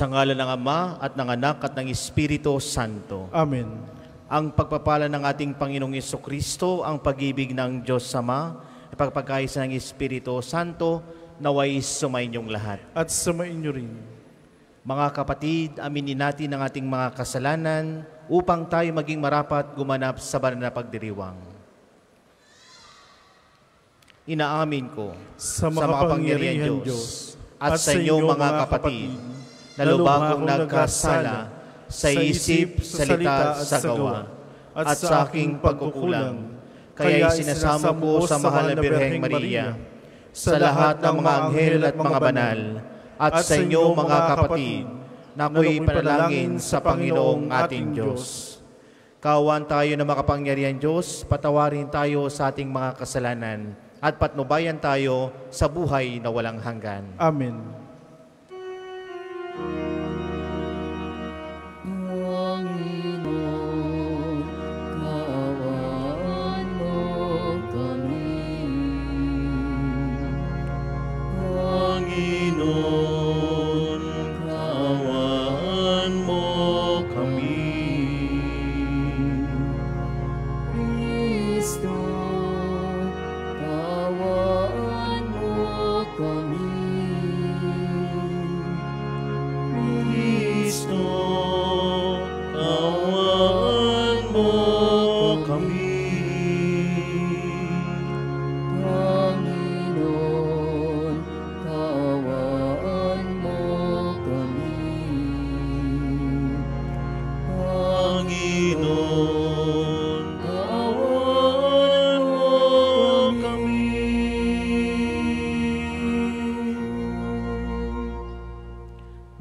Sa ngalan ng Ama at ng Anak at ng Espiritu Santo. Amen. Ang pagpapala ng ating Panginoong Jesucristo, ang pag-ibig ng Diyos Ama, at pagpagkaisa ng Espiritu Santo, naway sumainyong lahat. At sumainyo rin. Mga kapatid, aminin natin ang ating mga kasalanan upang tayo maging marapat gumanap sa banal na pagdiriwang. Inaamin ko Sa makapangyarihan Diyos at sa inyo mga kapatid, na lubag kong nagkasala sa isip, salita at sa gawa, at sa aking pagkukulang, kaya isinasamo ko sa mahal na Birheng Maria, sa lahat ng mga anghel at mga banal, at sa inyo mga kapatid, na ako'y panalangin sa Panginoong ating Diyos. Kawan tayo na makapangyarihan Diyos, patawarin tayo sa ating mga kasalanan, at patnubayan tayo sa buhay na walang hanggan. Amen.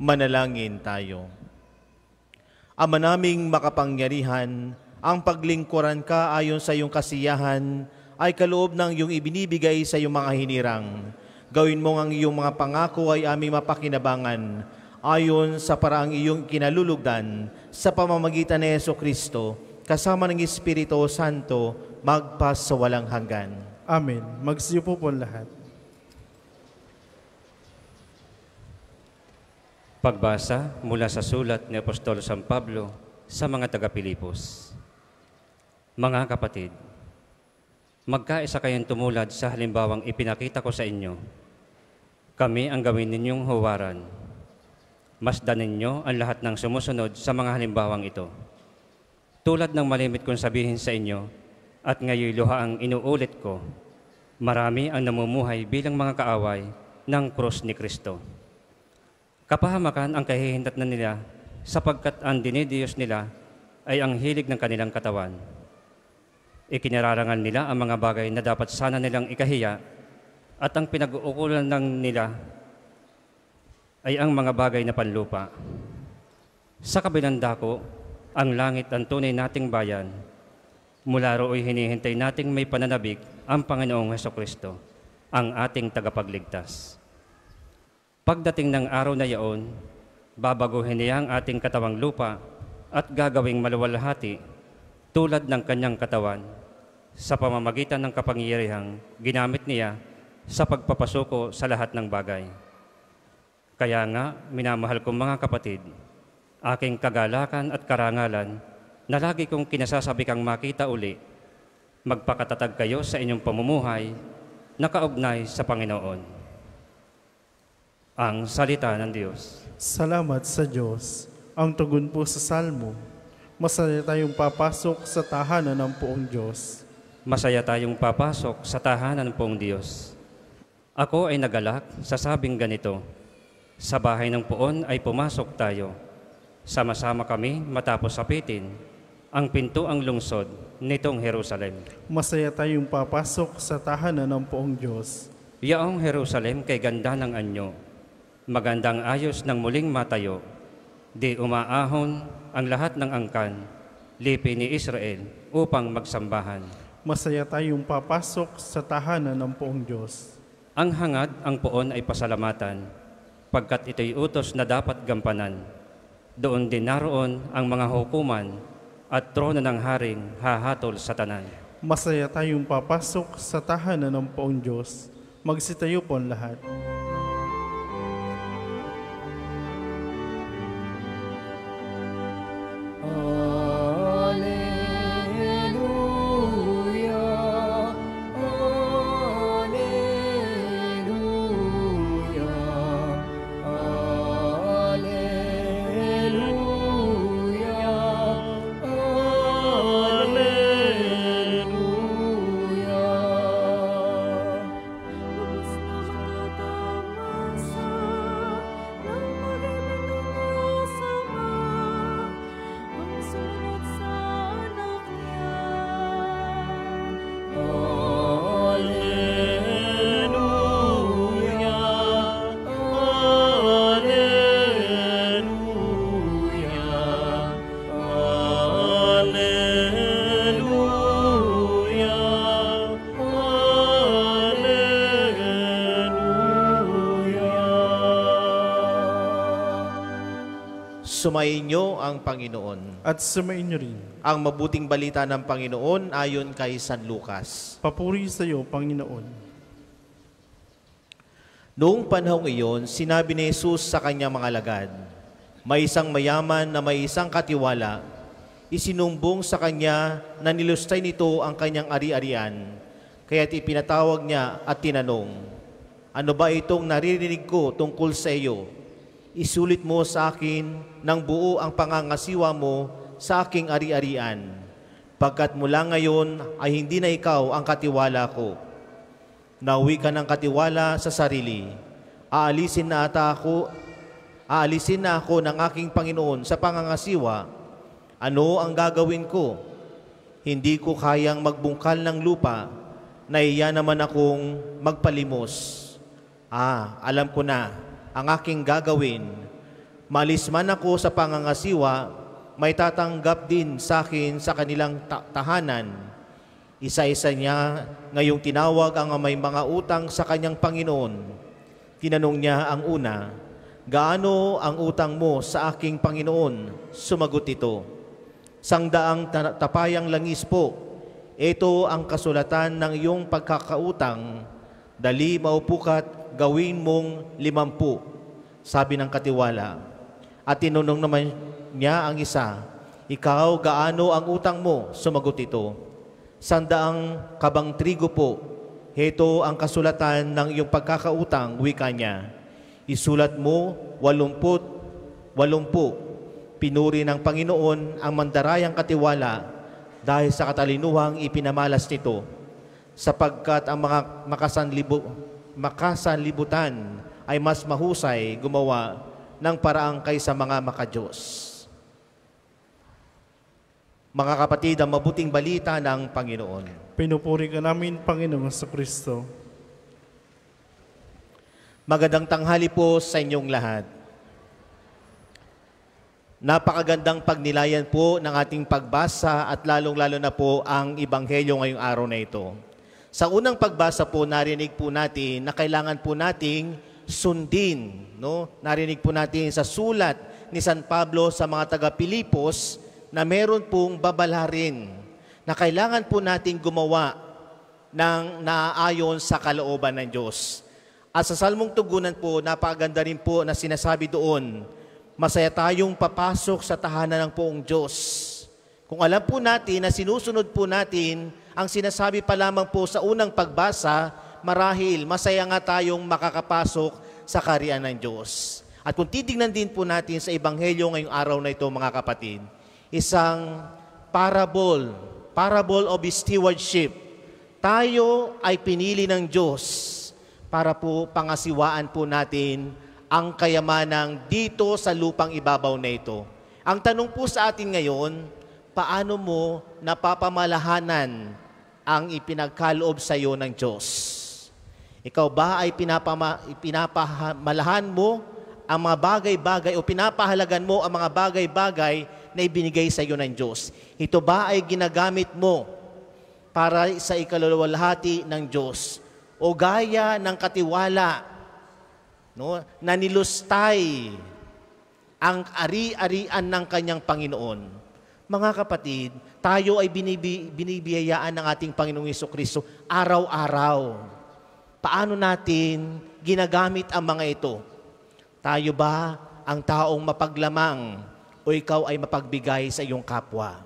Manalangin tayo. Ama naming makapangyarihan, ang paglingkuran ka ayon sa iyong kasiyahan ay kaloob ng iyong ibinibigay sa iyong mga hinirang. Gawin mo ang iyong mga pangako ay aming mapakinabangan ayon sa paraang iyong kinalulugdan sa pamamagitan ni Jesucristo kasama ng Espiritu Santo magpas sa walang hanggan. Amen. Magsiupo po lahat. Pagbasa mula sa sulat ni Apostol San Pablo sa mga taga-Pilipos. Mga kapatid, magkaisa kayong tumulad sa halimbawang ipinakita ko sa inyo. Kami ang gawin ninyong huwaran. Masdan ninyo ang lahat ng sumusunod sa mga halimbawang ito. Tulad ng malimit kong sabihin sa inyo, at ngayon luha ang inuulit ko, marami ang namumuhay bilang mga kaaway ng krus ni Kristo. Kapahamakan ang kahihinatnan nila sapagkat ang dinidiyos nila ay ang hilig ng kanilang katawan. Ikinararangal nila ang mga bagay na dapat sana nilang ikahiya at ang pinag-uukulan ng nila ay ang mga bagay na panlupa. Sa kabilang dako, ang langit ang tunay nating bayan. Mula rooy hinihintay nating may pananabik ang Panginoong Jesucristo, ang ating tagapagligtas. Pagdating ng araw na yaon, babaguhin niya ang ating katawang lupa at gagawing maluwalhati tulad ng kanyang katawan sa pamamagitan ng kapangyarihang ginamit niya sa pagpapasuko sa lahat ng bagay. Kaya nga, minamahal kong mga kapatid, aking kagalakan at karangalan na lagi kong kinasasabi kang makita uli, magpakatatag kayo sa inyong pamumuhay na kaugnay sa Panginoon. Ang salita ng Diyos. Salamat sa Diyos. Ang tugon po sa Salmo, masaya tayong papasok sa tahanan ng poong Diyos. Masaya tayong papasok sa tahanan ng poong Diyos. Ako ay nagalak sa sabing ganito, sa bahay ng poon ay pumasok tayo. Sama-sama kami matapos sapitin ang pintuang lungsod nitong Jerusalem. Masaya tayong papasok sa tahanan ng poong Diyos. Yaong Jerusalem kay ganda ng anyo, magandang ayos ng muling matayo, di umaahon ang lahat ng angkan, lipi ni Israel upang magsambahan. Masaya tayong papasok sa tahanan ng poong Diyos. Ang hangad, ang poon ay pasalamatan, pagkat ito'y utos na dapat gampanan. Doon din naroon ang mga hukuman at trono ng haring hahatol sa tanan. Masaya tayong papasok sa tahanan ng poong Diyos. Magsitayo po ang lahat. Sumainyo ang Panginoon. At sumainyo rin. Ang mabuting balita ng Panginoon ayon kay San Lucas. Papuri sa iyo, Panginoon. Noong panahong iyon, sinabi ni Jesus sa kanyang mga alagad, may isang mayaman na may isang katiwala, isinumbong sa kanya na nilustay nito ang kanyang ari-arian. Kaya't ipinatawag niya at tinanong, ano ba itong naririnig ko tungkol sa iyo? Isulit mo sa akin ng buo ang pangangasiwa mo sa aking ari-arian, pagkat mula ngayon ay hindi na ikaw ang katiwala ko. Nauwi ka ng katiwala sa sarili. Aalisin na ako ng aking Panginoon sa pangangasiwa. Ano ang gagawin ko? Hindi ko kayang magbungkal ng lupa, naiya naman akong magpalimos. Alam ko na ang aking gagawin. Malis man ako sa pangangasiwa, may tatanggap din sa akin sa kanilang tahanan. Isa-isa niya ngayong tinawag ang may mga utang sa kanyang Panginoon. Tinanong niya ang una, gaano ang utang mo sa aking Panginoon? Sumagot ito, 100 tapayang langis po. Ito ang kasulatan ng iyong pagkakautang. Dali maupukat, gawin mong 50. Sabi ng katiwala. At tinanong naman niya ang isa, ikaw gaano ang utang mo? Sumagot ito, 100 kabang trigo po. Heto ang kasulatan ng iyong pagkakautang, wika niya. Isulat mo 80. Pinuri ng Panginoon ang mandarayang katiwala dahil sa katalinuhang ipinamalas nito, sapagkat ang mga makasanlibutan ay mas mahusay gumawa ng paraang kaysa mga makadiyos. Mga kapatid, ang mabuting balita ng Panginoon. Pinupuri ka namin, Panginoong Kristo. Magandang tanghali po sa inyong lahat. Napakagandang pagnilayan po ng ating pagbasa at lalong-lalo na po ang Ebanghelyo ngayong araw na ito. Sa unang pagbasa po, narinig po natin na kailangan po nating sundin. Narinig po natin sa sulat ni San Pablo sa mga taga-Pilipos na meron pong babalarin na kailangan po nating gumawa ng naaayon sa kalooban ng Diyos. At sa Salmong Tugunan po, napakaganda rin po na sinasabi doon, masaya tayong papasok sa tahanan ng poong Diyos. Kung alam po natin na sinusunod po natin ang sinasabi pa lamang po sa unang pagbasa, marahil masaya nga tayong makakapasok sa kaharian ng Diyos. At kung titignan din po natin sa Ebanghelyo ngayong araw na ito, mga kapatid, isang parable of stewardship. Tayo ay pinili ng Diyos para po pangasiwaan po natin ang kayamanang dito sa lupang ibabaw na ito. Ang tanong po sa atin ngayon, paano mo napapamalahanan ang ipinagkaloob sa iyo ng Diyos? Ikaw ba ay pinapamalahan mo ang mga bagay-bagay o pinapahalagan mo ang mga bagay-bagay na ibinigay sa iyo ng Diyos? Ito ba ay ginagamit mo para sa ikaluluwalhati ng Diyos? O gaya ng katiwala, na nilustay ang ari-arian ng kanyang Panginoon? Mga kapatid, tayo ay binibiyayaan ng ating Panginoong Jesucristo araw-araw. Paano natin ginagamit ang mga ito? Tayo ba ang taong mapaglamang o ikaw ay mapagbigay sa iyong kapwa?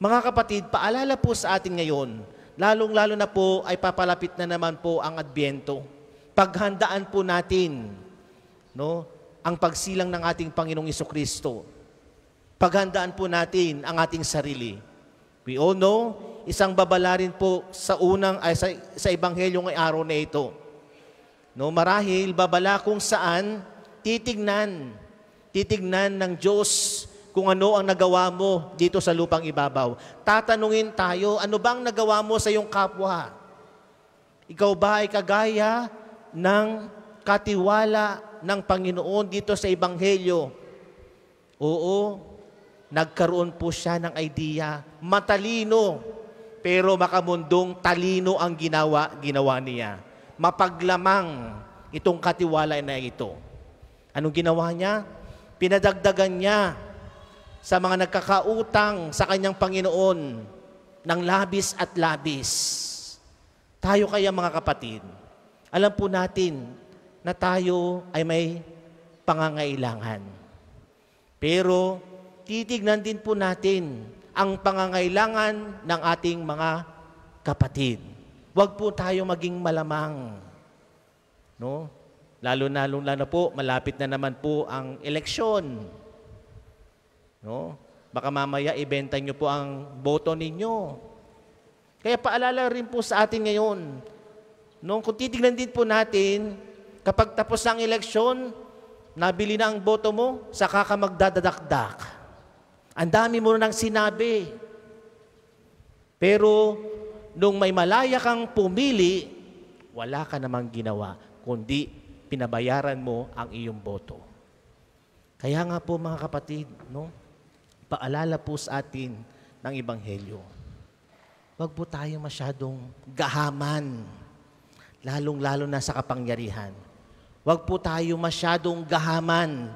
Mga kapatid, paalala po sa atin ngayon, lalong-lalo na po ay papalapit na naman po ang Adbyento. Paghandaan po natin ang pagsilang ng ating Panginoong Jesucristo. Paghandaan po natin ang ating sarili. We all know, isang babala rin po sa sa Ebanghelyo ngayong araw na ito. Marahil babala kung saan titignan ng Diyos kung ano ang nagawa mo dito sa lupang ibabaw. Tatanungin tayo, ano bang nagawa mo sa iyong kapwa? Ikaw ba ay kagaya ng katiwala ng Panginoon dito sa Ebanghelyo? Oo, nagkaroon po siya ng idea. Matalino, pero makamundong talino ang ginawa niya. Mapaglamang itong katiwala na ito. Anong ginawa niya? Pinadagdagan niya sa mga nagkakautang sa kanyang Panginoon ng labis at labis. Tayo kaya mga kapatid, alam po natin na tayo ay may pangangailangan. Pero titignan din po natin ang pangangailangan ng ating mga kapatid. Huwag po tayo maging malamang. No? Lalo na po, malapit na naman po ang eleksyon. No? Baka mamaya ibenta nyo po ang boto ninyo. Kaya paalala rin po sa atin ngayon, no? Kung titignan din po natin, kapag tapos ang eleksyon, nabili na ang boto mo, saka ka magdadadakdak. Ang dami mo nang sinabi. Pero, nung may malaya kang pumili, wala ka namang ginawa, kundi pinabayaran mo ang iyong boto. Kaya nga po mga kapatid, no? Paalala po sa atin ng Ebanghelyo. Huwag po tayo masyadong gahaman, lalong-lalo na sa kapangyarihan. Huwag po tayo masyadong gahaman,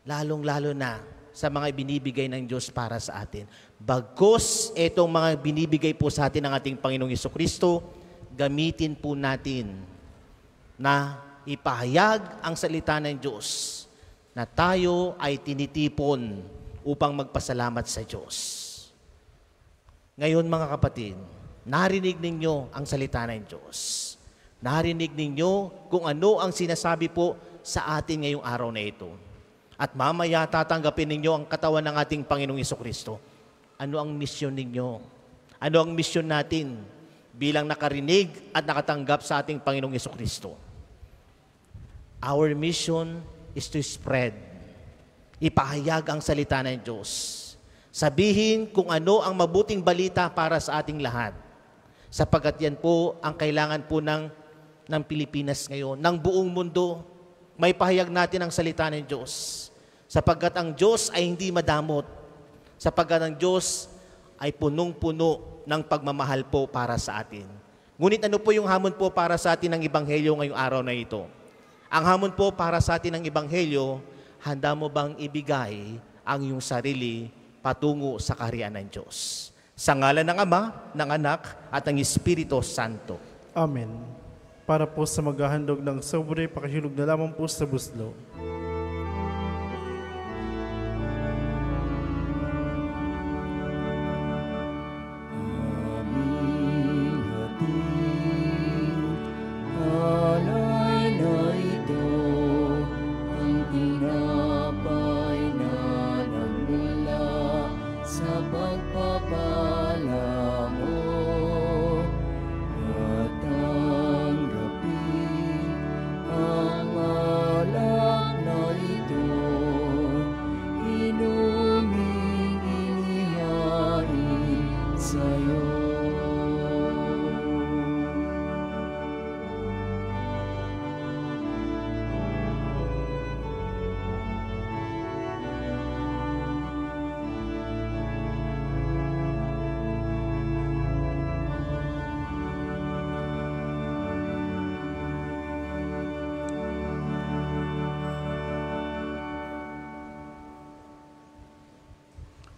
lalong-lalo na sa mga binibigay ng Diyos para sa atin. Bagkus itong mga binibigay po sa atin ng ating Panginoong Jesucristo, gamitin po natin na ipahayag ang salita ng Diyos na tayo ay tinitipon upang magpasalamat sa Diyos. Ngayon mga kapatid, narinig ninyo ang salita ng Diyos. Narinig ninyo kung ano ang sinasabi po sa atin ngayong araw na ito. At mamaya tatanggapin ninyo ang katawan ng ating Panginoong Jesucristo. Ano ang misyon ninyo? Ano ang misyon natin bilang nakarinig at nakatanggap sa ating Panginoong Jesucristo? Our mission is to spread. Ipahayag ang salita ng Diyos. Sabihin kung ano ang mabuting balita para sa ating lahat. Sapagkat yan po ang kailangan po ng Pilipinas ngayon, ng buong mundo. May pahayag natin ang salita ng Diyos. Sapagkat ang Diyos ay hindi madamot. Sapagkat ang Diyos ay punong-puno ng pagmamahal po para sa atin. Ngunit ano po yung hamon po para sa atin ng Ebanghelyo ngayong araw na ito? Ang hamon po para sa atin ng Ebanghelyo, handa mo bang ibigay ang iyong sarili patungo sa kaharian ng Diyos? Sa ngalan ng Ama, ng Anak, at ng Espiritu Santo. Amen. Para po sa maghahandog ng sobre, pakihulog na lamang po sa buslo.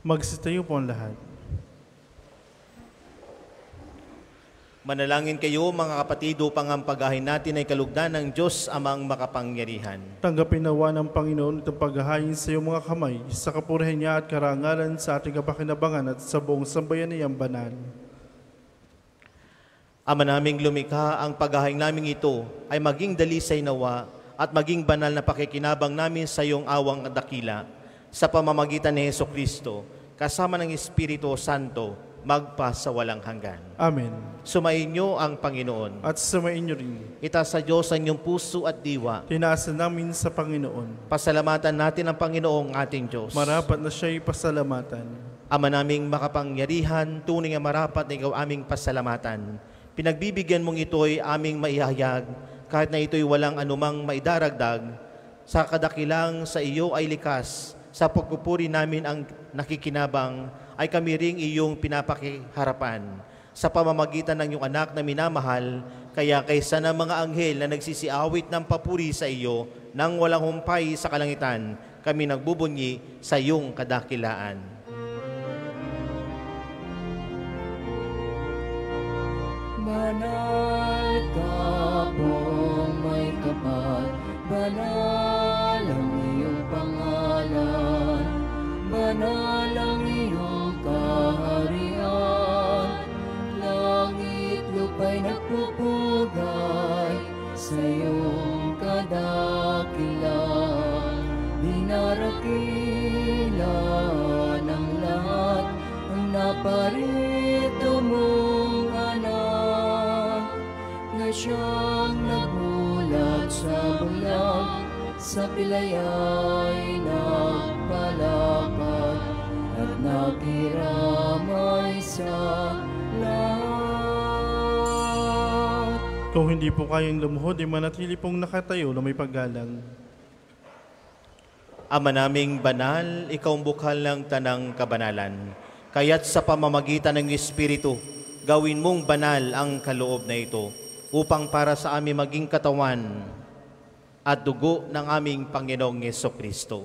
Magsitayo po ang lahat. Manalangin kayo mga kapatid upang ang paghahain natin ay kalugdan ng Diyos amang makapangyarihan. Tanggapin nawa ng Panginoon itong paghahain sa iyong mga kamay, sa kapurihan niya at karangalan sa ating kapakinabangan at sa buong sambayan niyang banal. Ama naming lumikha, ang paghahain naming ito ay maging dalisay nawa at maging banal na pakikinabang namin sa iyong awang dakila sa pamamagitan ni Jesucristo, kasama ng Espiritu Santo, magpa sa walang hanggan. Amen. Sumainyo ang Panginoon. At sumain niyo rin. Itaas sa Diyos ang inyong puso at diwa. Tinaasan namin sa Panginoon. Pasalamatan natin ang Panginoong ating Diyos. Marapat na siya'y pasalamatan. Ama naming makapangyarihan, tunay nga marapat na ikaw aming pasalamatan. Pinagbibigyan mong ito'y aming maihayag, kahit na ito'y walang anumang maidaragdag, sa kadakilang sa iyo ay likas. Sa pagpupuri namin ang nakikinabang, ay kami ring iyong pinapakiharapan. Sa pamamagitan ng iyong anak na minamahal, kaya kaysa ng mga anghel na nagsisiawit ng papuri sa iyo, nang walang humpay sa kalangitan, kami nagbubunyi sa iyong kadakilaan. Banal ka pong may kapal, banal ang iyong pangalan, banal ang iyong kaharian, langit lupa'y nagpupugay sa iyong kadakilan, dinarakila ng lahat ang naparito mong anak, na siyang nagulat sa bulag, sa pilaya'y nagpalakad at nakiramay sa lahat. Kung hindi po kayang lumuhod, ay manatili pong nakatayo na may paggalang. Ama naming banal, ikaw ang bukal ng tanang kabanalan. Kaya't sa pamamagitan ng Espiritu, gawin mong banal ang kaloob na ito, upang para sa amin maging katawan at dugo ng aming Panginoong Jesucristo.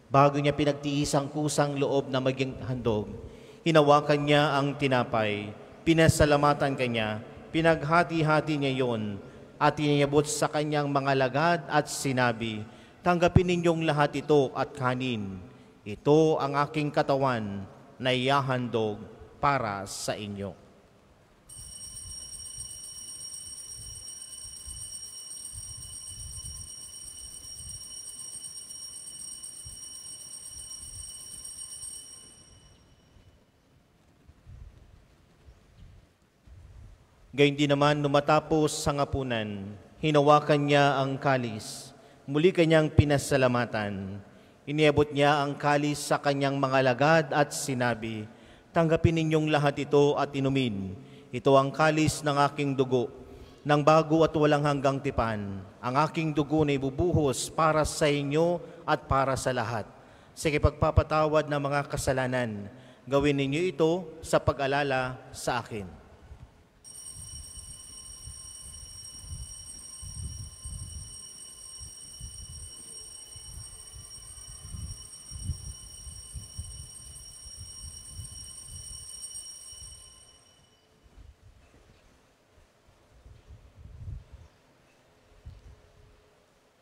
Bago niya pinagtiis ang kusang loob na maging handog, hinawakan niya ang tinapay, pinasalamatan kanya, pinaghati-hati niya yon, at iniyabot sa kanyang mga lagad at sinabi, "Tanggapin ninyong lahat ito at kanin. Ito ang aking katawan na ihahandog para sa inyo." Gayun din naman, numatapos sa ngapunan, hinawakan niya ang kalis, muli kanyang pinasalamatan. Iniabot niya ang kalis sa kanyang mga lagad at sinabi, "Tanggapin ninyong lahat ito at inumin. Ito ang kalis ng aking dugo, ng bago at walang hanggang tipan. Ang aking dugo na ibubuhos para sa inyo at para sa lahat. Sa pagpapatawad ng mga kasalanan, gawin ninyo ito sa pag-alala sa akin."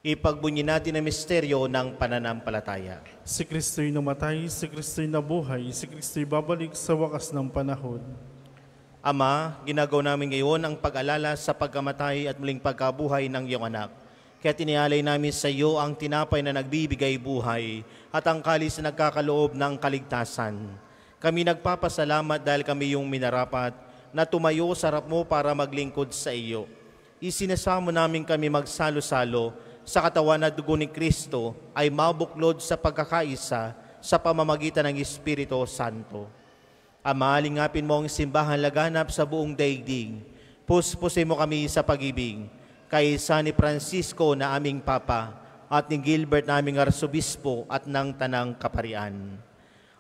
Ipagbunyi natin ang misteryo ng pananampalataya. Si Kristo'y namatay, si Kristo'y nabuhay, si Kristo'y babalik sa wakas ng panahon. Ama, ginagawa namin ngayon ang pag-alala sa pagkamatay at muling pagkabuhay ng iyong anak. Kaya tinialay namin sa iyo ang tinapay na nagbibigay buhay at ang kalis na nagkakaloob ng kaligtasan. Kami nagpapasalamat dahil kami yung minarapat na tumayo sa harap mo para maglingkod sa iyo. Isinasamo namin kami magsalo-salo sa katawan at dugo ni Kristo ay mabuklod sa pagkakaisa sa pamamagitan ng Espiritu Santo. Ama, lingapin mo ang simbahan laganap sa buong daigdig. Puspusin mo kami sa pag-ibig kay San Francisco na aming Papa at ni Gilbert na aming Arsobispo at ng Tanang Kaparian.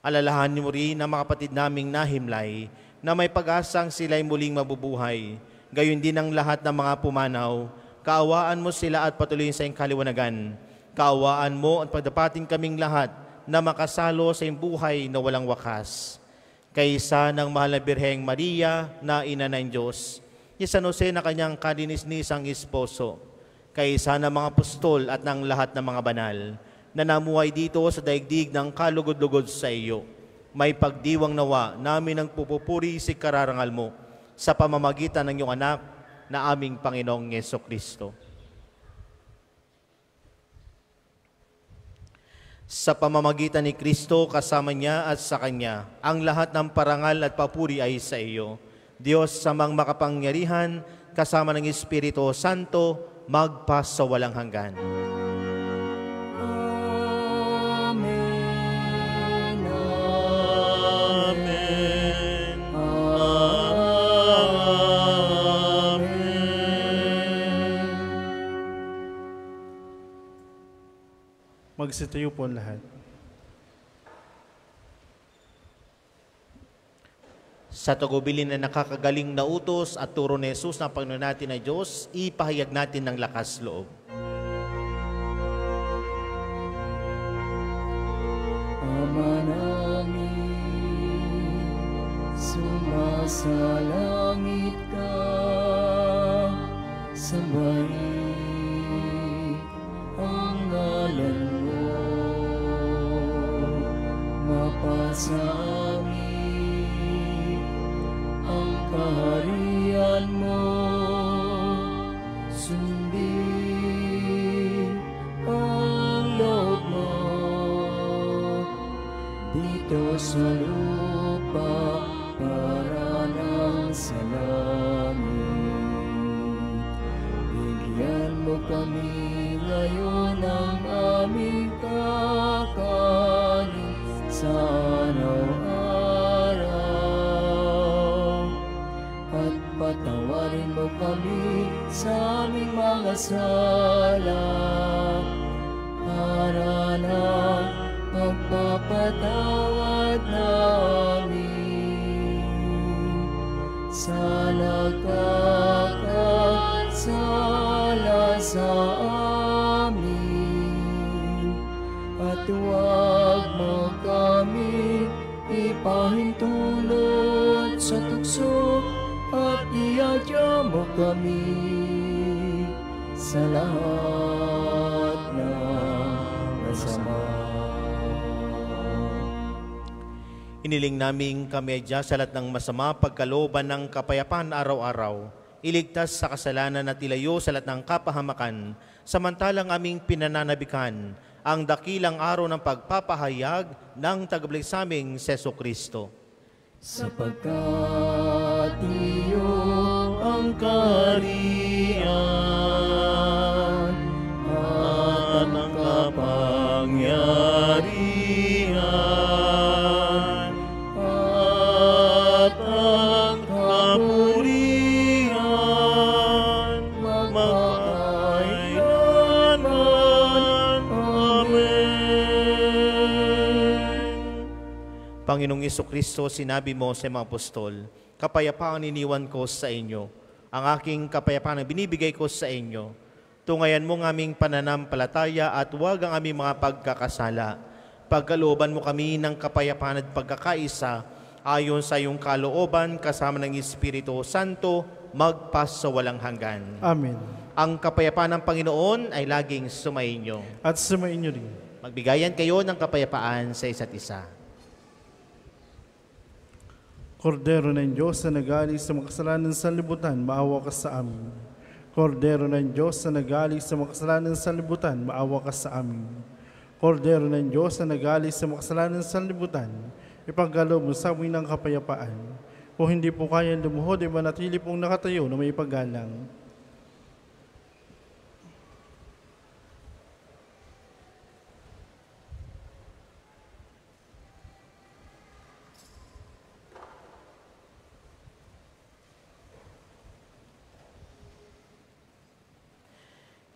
Alalahanin mo rin ang mga kapatid naming nahimlay na may pag-asang sila'y muling mabubuhay. Gayon din ang lahat ng mga pumanaw. Kaawaan mo sila at patuloyin sa iyong kaliwanagan. Kaawaan mo at pagdapatin kaming lahat na makasalo sa iyong buhay na walang wakas. Kaysa ng mahal na Birheng Maria na ina ng Diyos, ni San Jose na kanyang kadinis-nisang esposo, kaysa ng mga apostol at ng lahat ng mga banal na namuhay dito sa daigdig ng kalugod-lugod sa iyo, may pagdiwang nawa namin ang pupupuri si kararangal mo sa pamamagitan ng iyong anak na aming Panginoong Jesucristo. Sa pamamagitan ni Kristo, kasama niya at sa Kanya, ang lahat ng parangal at papuri ay sa iyo. Diyos samang makapangyarihan, kasama ng Espiritu Santo, magpa sa walang hanggan. Amen. Amen. Magsitayo po ang lahat. Sa tagubilin na nakakagaling na utos at turo ni Jesus na Panginoon natin na Diyos, ipahayag natin ng lakas loob. nasa langit ka, sambahin ang ngalan mo, mapasangit ang kaharian mo, sundin ang loob mo dito sa lupa para nang sa langit. Bigyan mo kami ngayon ng aming kakanin sa araw-araw, at patawarin mo kami sa aming mga sala para ng pagpapatawad namin sa nagkakasala sa amin, at huwag mo kami ipahintulot sa tukso, at iadya mo kami sa lahat ng masama. Iniling naming kami adya sa lahat ng masama, pagkalooban ng kapayapaan araw-araw, iligtas sa kasalanan at ilayo sa lahat ng kapahamakan, samantalang aming pinananabikan ang dakilang araw ng pagpapahayag ng tagapagligsaming Jesucristo. Sapagkat iyo ang kaharian at ang kapangyarihan at ang kapurihan magpakailanman. Amen. Panginoong Jesucristo, sinabi mo sa mga apostol, kapayapaan iniwan ko sa inyo. Ang aking kapayapaan ang binibigay ko sa inyo. Tungayan mo ng aming pananampalataya at huwag ang aming mga pagkakasala. Pagkalooban mo kami ng kapayapaan at pagkakaisa, ayon sa iyong kalooban kasama ng Espiritu Santo, magpas sa walang hanggan. Amen. Ang kapayapaan ng Panginoon ay laging sumainyo. At sumainyo rin. Magbigayan kayo ng kapayapaan sa isa't isa. Kordero ng Diyos na nagaling sa makasalanan sa libutan, maawa ka sa amin. Kordero ng Diyos na nagaling sa makasalanan sa libutan, maawa ka sa amin. Kordero ng Diyos na nagaling sa makasalanan sa libutan, ipagkaloob mo sa amin ng kapayapaan. Kung hindi po kayang lumuhod, ay manatili pong nakatayo na may paggalang.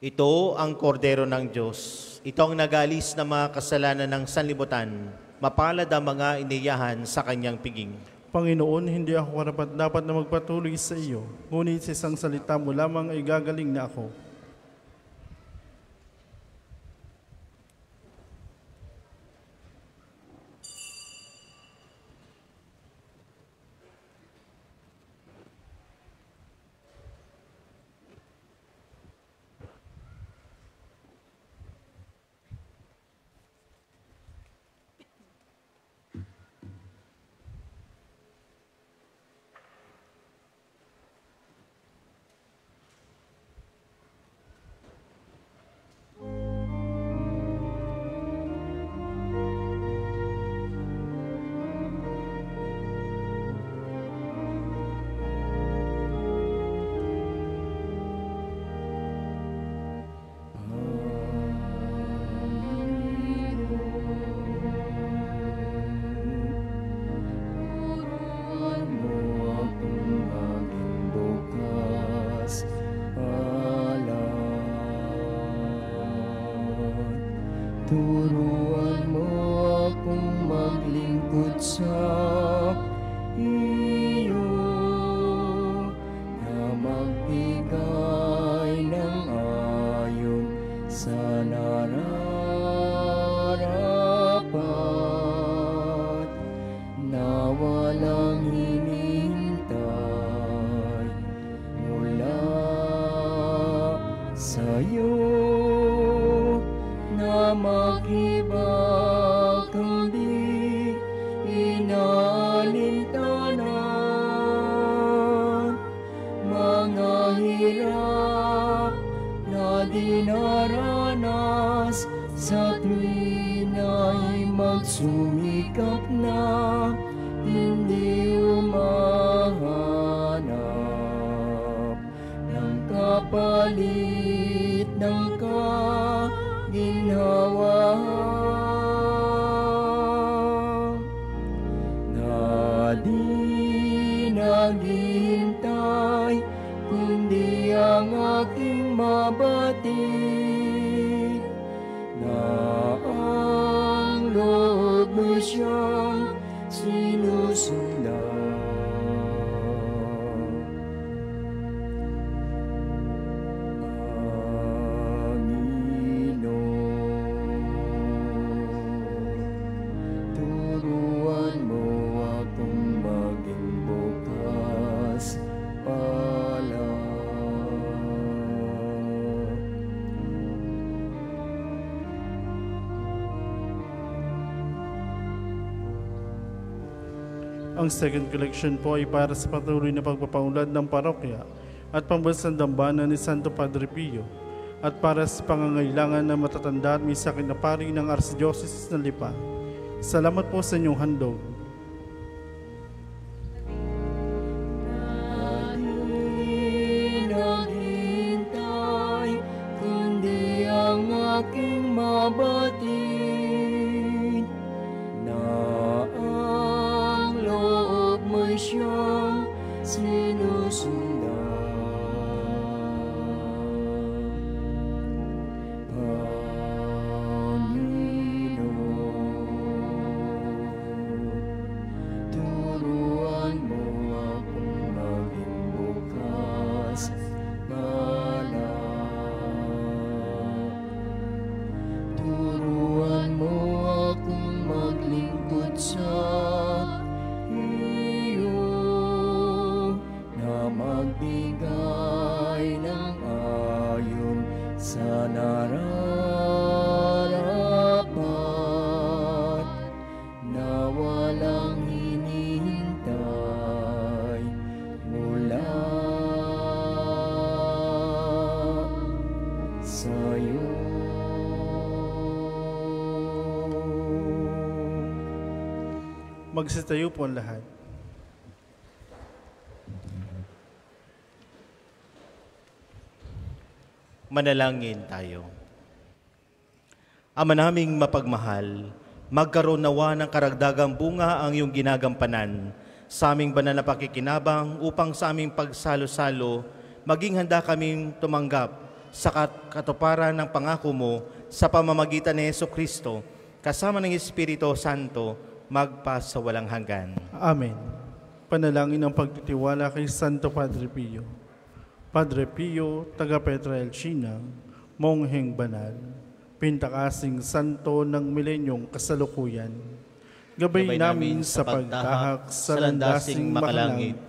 Ito ang kordero ng Diyos. Ito ang nagalis ng mga kasalanan ng sanlibutan. Mapalad ang mga iniyahan sa kanyang piging. Panginoon, hindi ako karapat-dapat na magpatuloy sa iyo, ngunit sa isang salita mo lamang ay gagaling na ako. Turuan mo akong maglingkod sa iyo, na magbigay ng ayon sa nararapat, na walang hinihintay sa'yo na makibag hindi inaalintanan, mga hirap na dinaranas sa tuwin ay magsumikap na hindi umahanap ng kapalit ng kaginhawa na di naghihintay kundi ang aking mabatid na ang loob mo siyang sinusundan. Panginoon, turuan mo akong maging bukas palad. Ang second collection po ay para sa patuloy na pagpapaunlad ng parokya at pambansang dambana ni Santo Padre Pio at para sa pangangailangan ng matatanda at may sakit na pari ng Archdiocese ng Lipa. Salamat po sa inyong handog. Di naghihintay kundi ang aking mabatid na ang loob mo'y siyang sinusundan. Panginoon, turuan mo akong maging bukas palad. Turuan mo akong maglingkod sa iyo na magbigay ng ayon sa nararapat na walang hinihintay mula sa'yo. Magsitayo po ang lahat. Manalangin tayo. Ama naming mapagmahal, magkaroon nawa ng karagdagang bunga ang iyong ginagampanan sa aming banal na pakikinabang upang sa aming pagsalo-salo, maging handa kaming tumanggap sa katuparan ng pangako mo sa pamamagitan ni Jesucristo, kasama ng Espiritu Santo, magpa sa walang hanggan. Amen. Panalangin ang pagtitiwala kay Santo Padre Pio. Padre Pio, taga Petra Elcina, mongheng banal, pintakasing santo ng milenyong kasalukuyan. Gabay namin sa pagtahak sa landasing makalangit,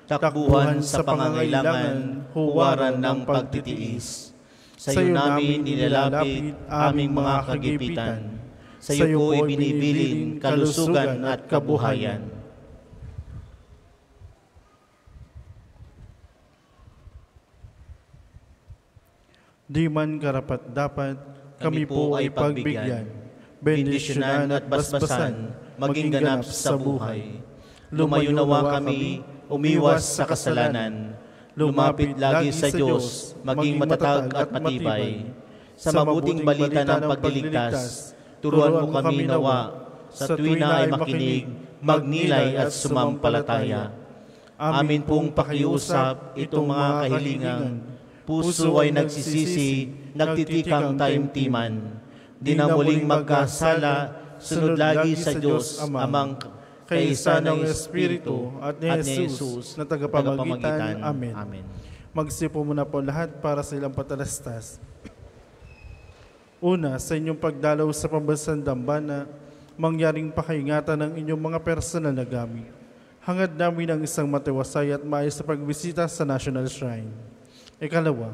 takbuhan sa pangangailangan, huwaran ng pagtitiis. Sa iyo namin nilalapit aming mga kagipitan. Sa iyo po ibinibilin kalusugan at kabuhayan. Di man karapat-dapat, kami po ay pagbigyan, bendisyonan at basbasan, maging ganap sa buhay. Lumayo nawa kami, umiwas sa kasalanan, lumapit lagi sa Diyos, maging matatag at matibay. Sa mabuting balita ng pagliligtas, turuan mo kami nawa, sa tuwin na ay makinig, magnilay at sumampalataya. Amin pong pakiusap itong mga kahilingan, puso ay nagsisisi, nagtitikang taimtiman. Di na muling magkasala, sunod lagi sa Diyos, Amang kaisa ng Espiritu at ni Jesus na tagapamagitan. Amen. Amen. Magsipo muna po lahat para sa ilang patalastas. Una, sa inyong pagdalaw sa pambansang dambana, mangyaring pakaingatan ng inyong mga personal na gamit. Hangad namin ang isang matiwasay at maayos sa pagbisita sa National Shrine. Ikalawa,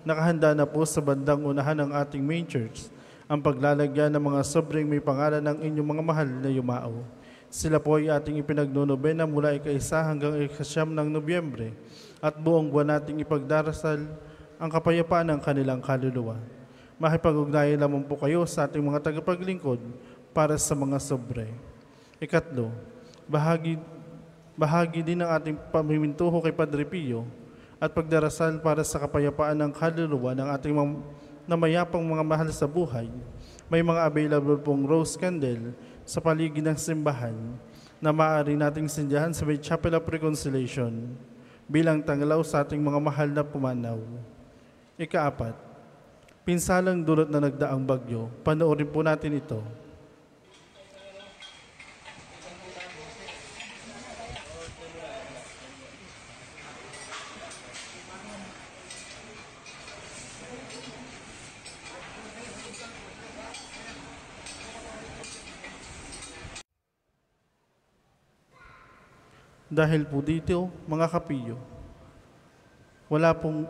Nakahanda na po sa bandang unahan ng ating main church ang paglalagyan ng mga sobreng may pangalan ng inyong mga mahal na yumao. Sila po ay ating ipinagnonobena mula ika-1 hanggang ika-9 ng Nobyembre at buong buwan nating ipagdarasal ang kapayapaan ng kanilang kaluluwa. Makipag-ugnayan lamang po kayo sa ating mga tagapaglingkod para sa mga sobre. Ikatlo, bahagi din ng ating pamimintuho kay Padre Pio at pagdarasal para sa kapayapaan ng kaluluwa ng ating namayapang mga mahal sa buhay. May mga available pong rose candle sa paligid ng simbahan na maaari nating sindihan sa may Chapel of Reconciliation bilang tanglaw sa ating mga mahal na pumanaw. Ika-4, pinsalang dulot na nagdaang bagyo. Panoorin po natin ito. Dahil po dito, mga kapiyo, wala pong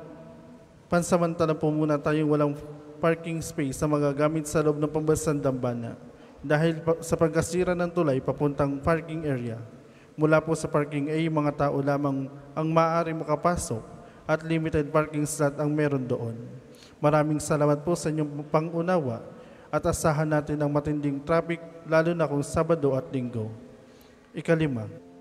pansamantala po muna tayong walang parking space na magagamit sa loob ng pambansang dambana dahil sa pagkasira ng tulay papuntang parking area. Mula po sa parking A, mga tao lamang ang maaari makapasok at limited parking slot ang meron doon. Maraming salamat po sa inyong pangunawa at asahan natin ang matinding traffic lalo na kung Sabado at Linggo. Ika-5,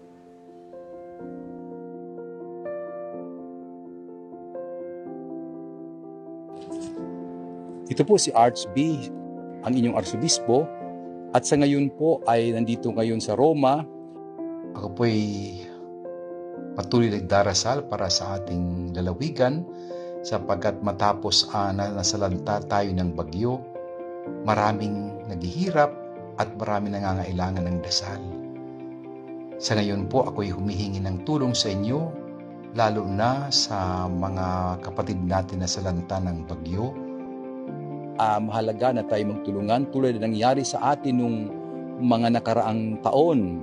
ito po si Arch B, ang inyong arsobispo, at sa ngayon po ay nandito ngayon sa Roma. Ako po ay patuloy nagdarasal para sa ating lalawigan sapagkat matapos na nasalanta tayo ng bagyo, maraming naghihirap at maraming nangangailangan ng dasal. Sa ngayon po ako ay humihingi ng tulong sa inyo, lalo na sa mga kapatid natin na salanta ng bagyo. Mahalaga na tayo magtulungan tulad na nangyari sa atin nung mga nakaraang taon.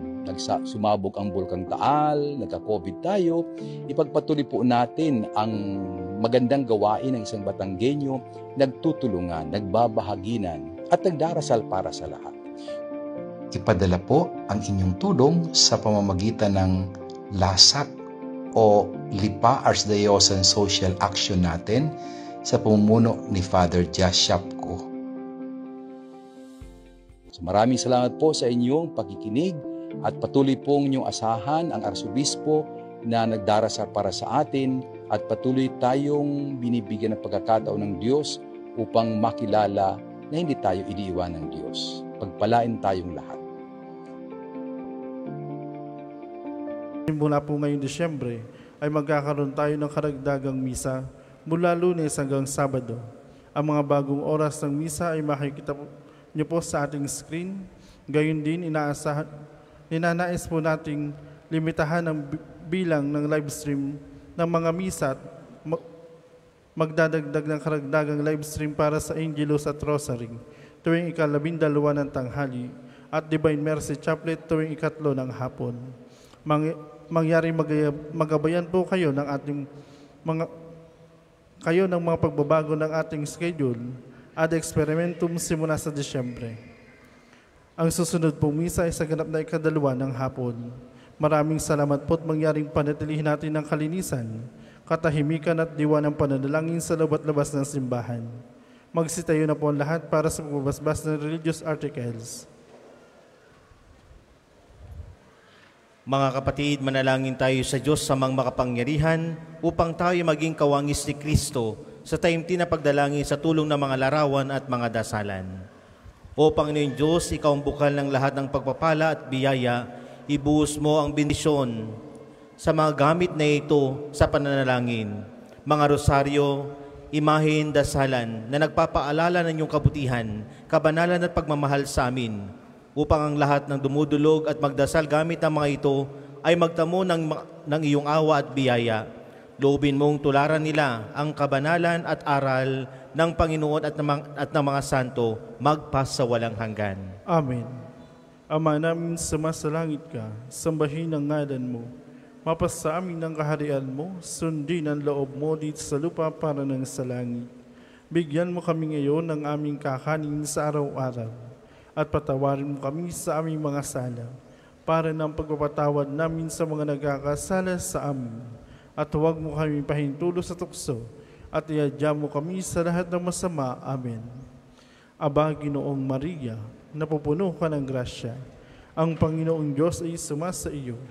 Sumabog ang Bulkang Taal, nagka-COVID tayo. Ipagpatuloy po natin ang magandang gawain ng isang Batanggenyo, nagtutulungan, nagbabahaginan, at nagdarasal para sa lahat. Ipadala po ang inyong tulong sa pamamagitan ng LASAC o Lipa Archdiocese Social Action natin sa pamumuno ni Father Jas Shapko. So maraming salamat po sa inyong pakikinig at patuloy pong inyong asahan ang arsobispo na nagdarasal para sa atin at patuloy tayong binibigyan ng pagkakataon ng Diyos upang makilala na hindi tayo iniiwan ng Diyos. Pagpalain tayong lahat. Mula po ngayong Disyembre ay magkakaroon tayo ng karagdagang misa mula Lunes hanggang Sabado. Ang mga bagong oras ng misa ay makikita niyo po sa ating screen. Gayon din, ninanais po nating limitahan ang bilang ng live stream ng mga misa at magdadagdag ng karagdagang live stream para sa Angelus at Rosary tuwing ika-12 ng tanghali at Divine Mercy Chaplet tuwing ika-3 ng hapon. Mangyari magabayan po kayo ng ating mga pagbabago ng ating schedule at experimentum simula sa Disyembre. Ang susunod pong misa ay sa ganap na ika-2 ng hapon. Maraming salamat po at mangyaring panatilihin natin ng kalinisan, katahimikan at diwa ng pananalangin sa loob at labas ng simbahan. Magsitayo na po ang lahat para sa pagbabasbas ng religious articles. Mga kapatid, manalangin tayo sa Diyos sa makapangyarihan upang tayo maging kawangis ni Kristo sa taimtim na pagdalangin sa tulong ng mga larawan at mga dasalan. O Panginoon Diyos, Ikaw ang bukal ng lahat ng pagpapala at biyaya, ibuhos mo ang bendisyon sa mga gamit na ito sa pananalangin, mga rosaryo, imahen, dasalan na nagpapaalala ng iyong kabutihan, kabanalan at pagmamahal sa amin, upang ang lahat ng dumudulog at magdasal gamit ng mga ito ay magtamo ng iyong awa at biyaya. Loobin mong tularan nila ang kabanalan at aral ng Panginoon at ng mga santo magpas sa walang hanggan. Amen. Ama namin, sumasalangit ka, sambahin ang ngalan mo. Mapasa amin ang kaharian mo, sundin ang loob mo dito sa lupa para ng sa langit. Bigyan mo kami ngayon ng aming kakanin sa araw-araw, at patawarin mo kami sa aming mga sala, para ng pagpapatawad namin sa mga nagkakasala sa amin. At huwag mo kami pahintulo sa tukso, at iadya mo kami sa lahat ng masama. Amen. Aba, Ginoong Maria, napupuno ka ng grasya. Ang Panginoong Diyos ay sumasa iyo.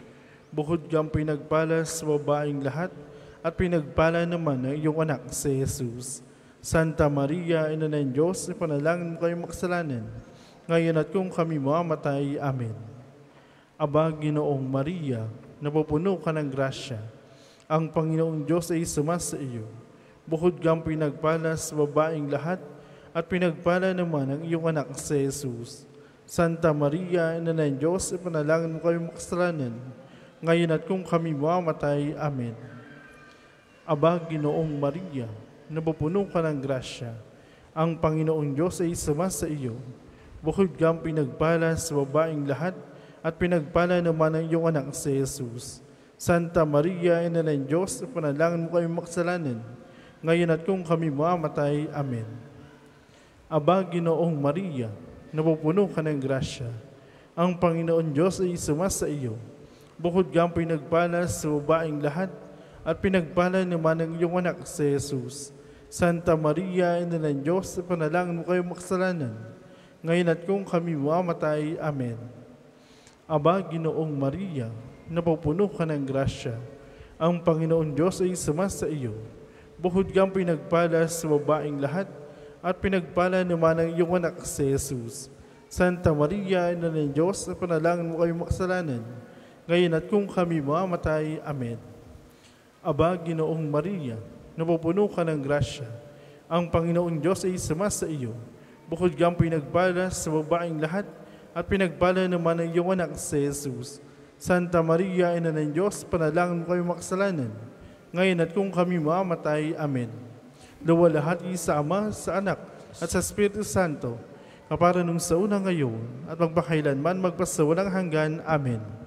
Bukod kang pinagpala sa babaeng lahat, at pinagpala naman ang iyong anak si Jesus. Santa Maria, Ina ng Diyos, ipanalangin mo kayong makasalanan, ngayon at kung kami mamamatay. Amen. Aba, Ginoong Maria, napupuno ka ng grasya. Ang Panginoong Diyos ay sumasa iyo. Bukod kang pinagpala sa babaeng lahat, at pinagpala naman ang iyong anak si Jesus. Santa Maria, Ina ng Diyos, ipanalangin mo kayong makasalanan, ngayon at kung kami mamamatay. Amen. Aba, Ginoong Maria, napupuno ka ng grasya. Ang Panginoong Diyos ay sumasa iyo. Bukod kang pinagpala sa babaeng lahat, at pinagpala naman ang iyong anak si Jesus. Santa Maria, Ina ng Diyos, ipanalangin mo kayong makasalanan, ngayon at kung kami mamamatay. Amen. Aba, Ginoong Maria, napupuno ka ng grasya. Ang Panginoon Diyos ay sumasa iyo. Bukod kang pinagpala sa babaeng lahat, at pinagpala naman ang iyong anak si Jesus. Santa Maria, Ina ng Diyos, ipanalangin mo kayong makasalanan, ngayon at kung kami mamamatay. Amen. Aba, Ginoong Maria, napupuno ka ng grasya. Ang Panginoon Diyos ay sumasa iyo. Bukod kang pinagpala sa babaeng lahat, at pinagpala naman ang iyong anak si Jesus. Santa Maria, Ina ng Diyos, ipanalangin mo kayong makasalanan, ngayon at kung kami mamamatay. Amen. Aba, Ginoong Maria, napupuno ka ng grasya. Ang Panginoong Diyos ay sumasa iyo. Bukod kang pinagpala sa babaeng lahat, at pinagpala naman ang iyong anak si Jesus. Santa Maria, Ina ng Diyos, panalangin mo kayong makasalanan, ngayon at kung kami mamamatay. Amen. Luwalhati sa Ama, sa Anak, at sa Espiritu Santo, kapara nung sa una ngayon, at magpakailanman magpasawalang hanggan. Amen.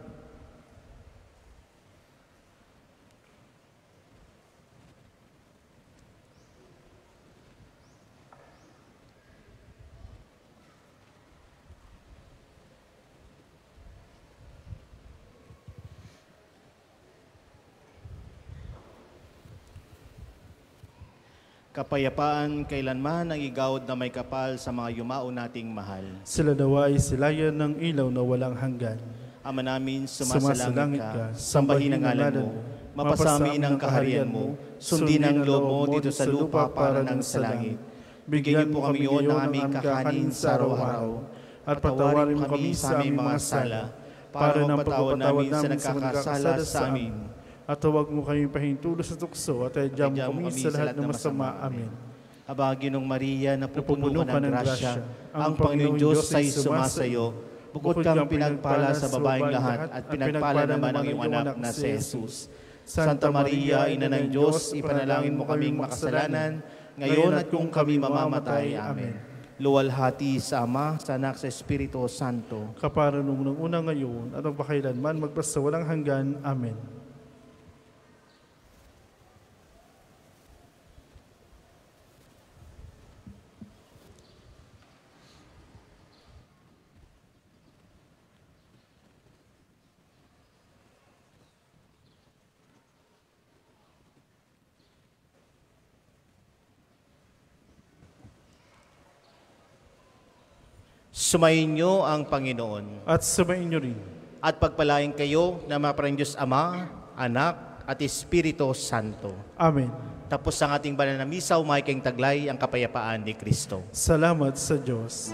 Kapayapaan kailanman ang igawad na may kapal sa mga yumao nating mahal. Sila nawa ay silayan ng ilaw na walang hanggan. Ama namin, sumasalangit ka, sambahin ang ngalan mo, mapasami ang kaharian mo, sundin ang loob mo dito sa lupa para ng sa langit. Bigyan niyo po kami yun ng aming kakanin sa araw-araw, at patawarin mo kami sa aming mga sala, para ng pagpapatawad namin sa nagkakasala sa amin. At huwag mo kami pahintulo sa tukso, at iadya mo kami sa lahat ng masama. Amen. Aba, Ginong Maria, napupuno ka ng grasya, ang Panginoong Diyos ay sumasayo. Bukod kang pinagpala sa babaeng lahat, at pinagpala naman ang iyong anak na si Jesus. Santa Maria, Ina ng Diyos, ipanalangin mo kaming makasalanan, ngayon at kung kami mamamatay. Amen. Luwalhati sa Ama, sa Anak, sa Espiritu Santo, kapara nung una ngayon, at magpakailanman magpasawalang hanggan. Amen. sumayin niyo ang Panginoon. At sumayin niyo rin. At pagpalain kayo na maparang Diyos Ama, Anak, at Espiritu Santo. Amen. Tapos ang ating banal na misa, umahay kayong taglay ang kapayapaan ni Kristo. Salamat sa Diyos.